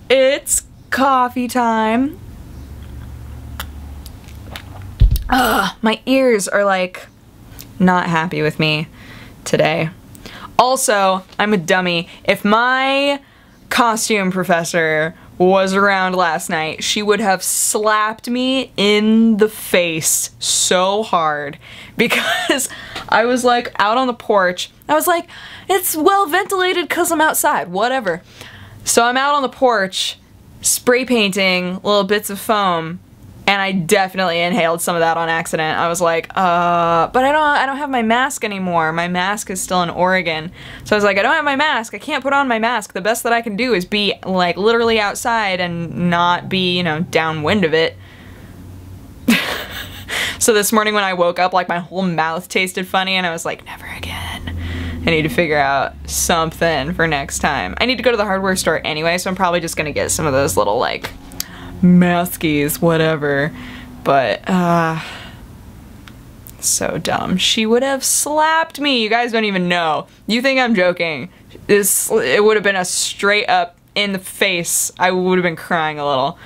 It's coffee time. Ugh, my ears are like not happy with me today. Also, I'm a dummy. If my costume professor was around last night, she would have slapped me in the face so hard because I was like out on the porch. I was like, it's well ventilated because I'm outside, whatever. So I'm out on the porch spray painting little bits of foam, and I definitely inhaled some of that on accident. I was like, but I don't have my mask anymore. My mask is still in Oregon. So I was like, I don't have my mask. I can't put on my mask. The best that I can do is be like literally outside and not be, you know, downwind of it. So this morning when I woke up, like my whole mouth tasted funny and I was like, never again. I need to figure out something for next time. I need to go to the hardware store anyway, so I'm probably just gonna get some of those little like maskies, whatever. But so dumb. She would have slapped me. You guys don't even know. You think I'm joking. It would have been a straight up in the face. I would have been crying a little.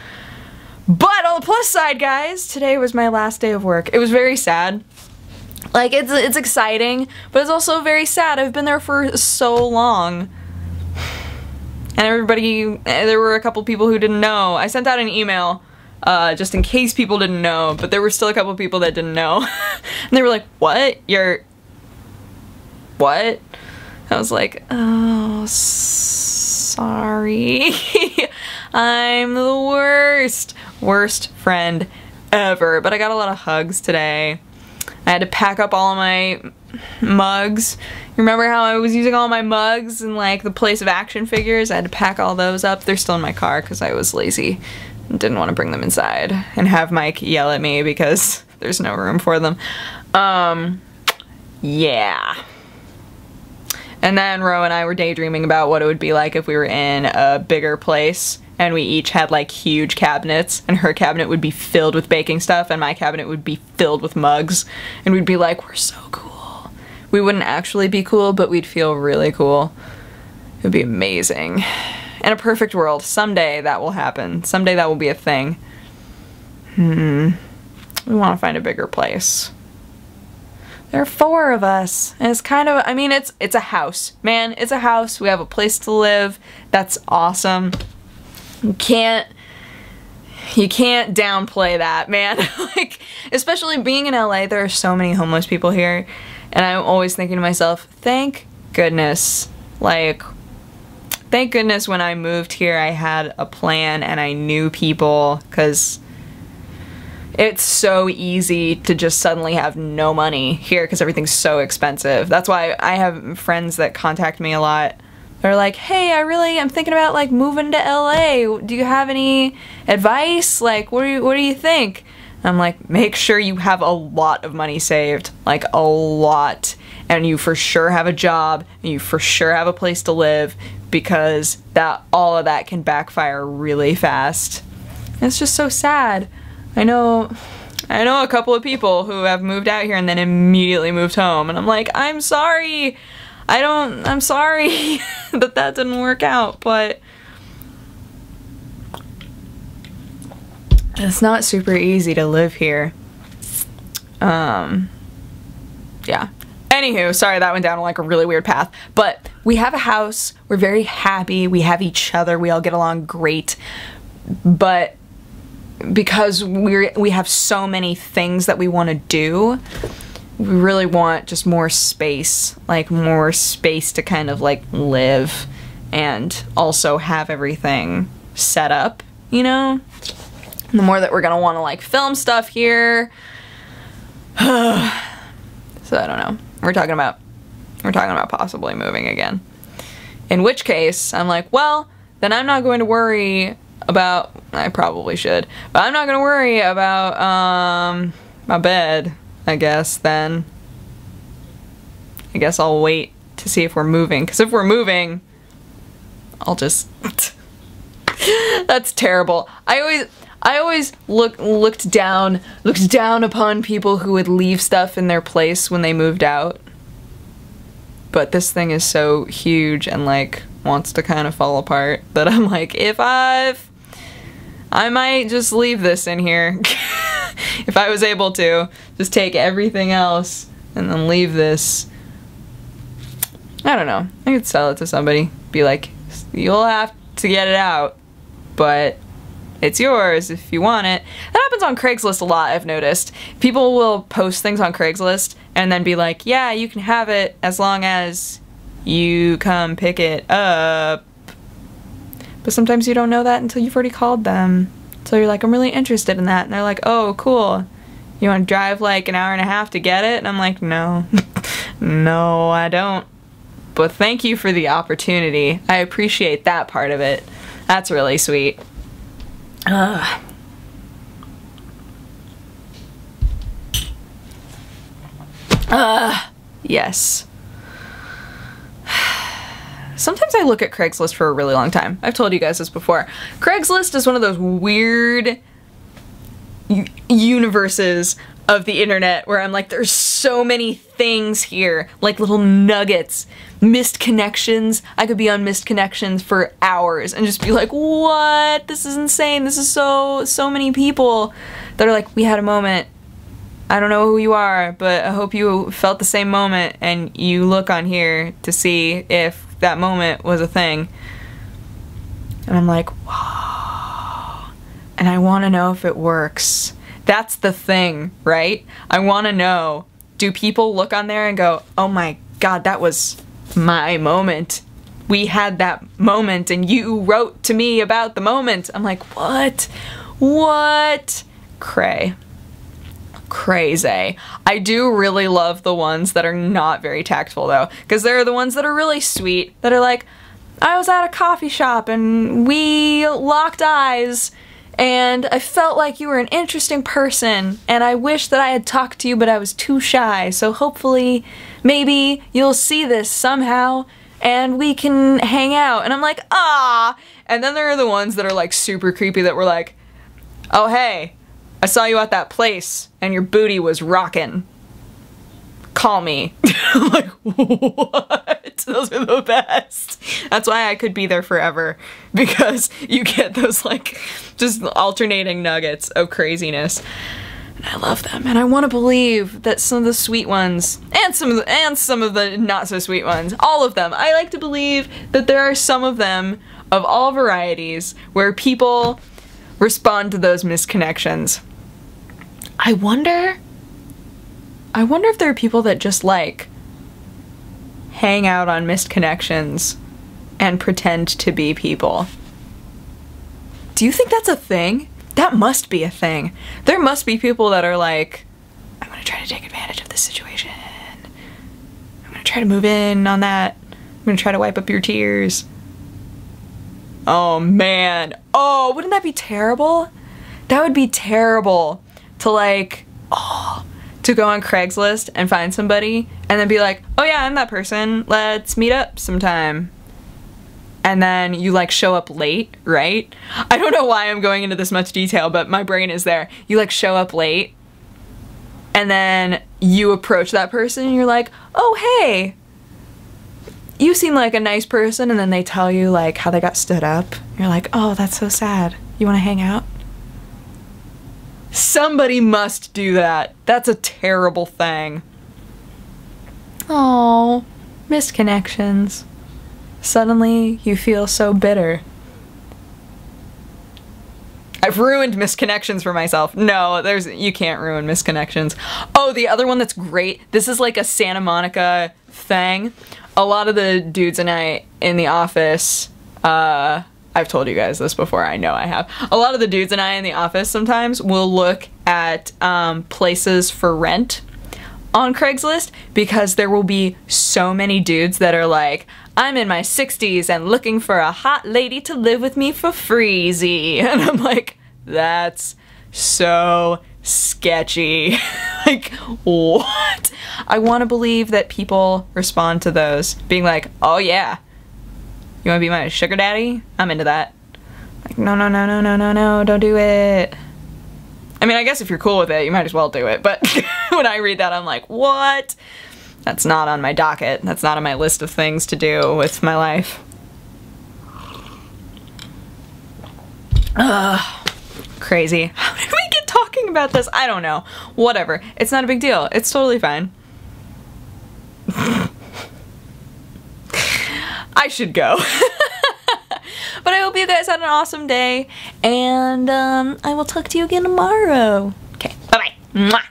But on the plus side, guys, today was my last day of work. It was very sad. Like, it's exciting, but it's also very sad. I've been there for so long. And everybody, there were a couple people who didn't know. I sent out an email just in case people didn't know, but there were still a couple people that didn't know. And they were like, what? What? I was like, oh, sorry. I'm the worst friend ever. But I got a lot of hugs today. I had to pack up all of my mugs. You remember how I was using all my mugs in like the place of action figures? I had to pack all those up. They're still in my car because I was lazy and didn't want to bring them inside and have Mike yell at me because there's no room for them. Yeah. And then Ro and I were daydreaming about what it would be like if we were in a bigger place and we each had like huge cabinets, and her cabinet would be filled with baking stuff and my cabinet would be filled with mugs, and we'd be like, we're so cool. We wouldn't actually be cool, but we'd feel really cool. It would be amazing. In a perfect world, someday that will happen. Someday that will be a thing. We want to find a bigger place. There are 4 of us, and it's kind of, I mean, it's a house. Man, it's a house. We have a place to live. That's awesome. You can't downplay that, man. Like, especially being in LA, there are so many homeless people here, and I'm always thinking to myself, thank goodness. Like, thank goodness when I moved here I had a plan and I knew people, because it's so easy to just suddenly have no money here because everything's so expensive. That's why I have friends that contact me a lot. They're like, hey, I'm thinking about like moving to LA. Do you have any advice? Like, what do you think? And I'm like, make sure you have a lot of money saved. Like, a lot. And you for sure have a job, and you for sure have a place to live, because all of that can backfire really fast. And it's just so sad. I know a couple of people who have moved out here and then immediately moved home, and I'm like, I'm sorry. I'm sorry that didn't work out, but it's not super easy to live here. Yeah. Anywho, sorry that went down like a really weird path, but we have a house, we're very happy, we have each other, we all get along great, but because we have so many things that we want to do, we really want just more space, like more space to kind of like live and also have everything set up, you know? And the more that we're gonna want to like film stuff here. So I don't know. We're talking about possibly moving again. In which case, I'm like, well, then I'm not going to worry about, I probably should, but I'm not gonna worry about my bed, I guess. Then I guess I'll wait to see if we're moving, because if we're moving, I'll just that's terrible. I always looked down upon people who would leave stuff in their place when they moved out. But this thing is so huge and like wants to kind of fall apart, but I'm like, I might just leave this in here. If I was able to, just take everything else and then leave this. I don't know. I could sell it to somebody. Be like, you'll have to get it out, but it's yours if you want it. That happens on Craigslist a lot, I've noticed. People will post things on Craigslist and then be like, yeah, you can have it as long as you come pick it up. But sometimes you don't know that until you've already called them. So you're like, I'm really interested in that. And they're like, oh, cool. You want to drive like an hour and a half to get it? And I'm like, no. No, I don't. But thank you for the opportunity. I appreciate that part of it. That's really sweet. Yes. Sometimes I look at Craigslist for a really long time. I've told you guys this before. Craigslist is one of those weird universes of the internet where I'm like, there's so many things here, like little nuggets, missed connections. I could be on missed connections for hours and just be like, what? This is insane. This is so many people that are like, we had a moment. I don't know who you are, but I hope you felt the same moment, and you look on here to see if that moment was a thing. And I'm like, wow. And I want to know if it works. That's the thing, right? I want to know, do people look on there and go, oh my god, that was my moment. We had that moment and you wrote to me about the moment. I'm like, what? What? Crazy. I do really love the ones that are not very tactful though, because there are the ones that are really sweet, that are like, I was at a coffee shop and we locked eyes and I felt like you were an interesting person and I wish that I had talked to you but I was too shy, so hopefully maybe you'll see this somehow and we can hang out. And I'm like, ah. And then there are the ones that are like super creepy that were like, oh hey, I saw you at that place and your booty was rockin'. Call me. I'm like, what? Those are the best. That's why I could be there forever, because you get those like just alternating nuggets of craziness. And I love them, and I want to believe that some of the sweet ones and some of the not so sweet ones, all of them, I like to believe that there are some of them of all varieties where people respond to those misconnections. I wonder if there are people that just like hang out on missed connections and pretend to be people. Do you think that's a thing? That must be a thing. There must be people that are like, I'm gonna try to take advantage of this situation. I'm gonna try to move in on that. I'm gonna try to wipe up your tears. Oh man. Oh, wouldn't that be terrible? That would be terrible to like, to go on Craigslist and find somebody and then be like, oh yeah, I'm that person. Let's meet up sometime. And then you like show up late, right? I don't know why I'm going into this much detail, but my brain is there. You like show up late and then you approach that person and you're like, oh hey, you seem like a nice person, and then they tell you like how they got stood up. You're like, oh, that's so sad. You want to hang out? Somebody must do that. That's a terrible thing. Oh, missed connections. Suddenly you feel so bitter. I've ruined misconnections for myself. No, you can't ruin misconnections. Oh, the other one that's great. This is like a Santa Monica thing. A lot of the dudes and I in the office, I've told you guys this before, I know I have. A lot of the dudes and I in the office sometimes will look at places for rent on Craigslist, because there will be so many dudes that are like, I'm in my 60s and looking for a hot lady to live with me for freezy. And I'm like, that's so sketchy. Like, what? I want to believe that people respond to those, being like, oh yeah, you want to be my sugar daddy? I'm into that. Like, no, don't do it. I mean, I guess if you're cool with it, you might as well do it, but when I read that, I'm like, what? That's not on my docket. That's not on my list of things to do with my life. Crazy. How did we get talking about this? I don't know. Whatever. It's not a big deal. It's totally fine. I should go. But I hope you guys had an awesome day, and I will talk to you again tomorrow. Okay, bye-bye. Mwah.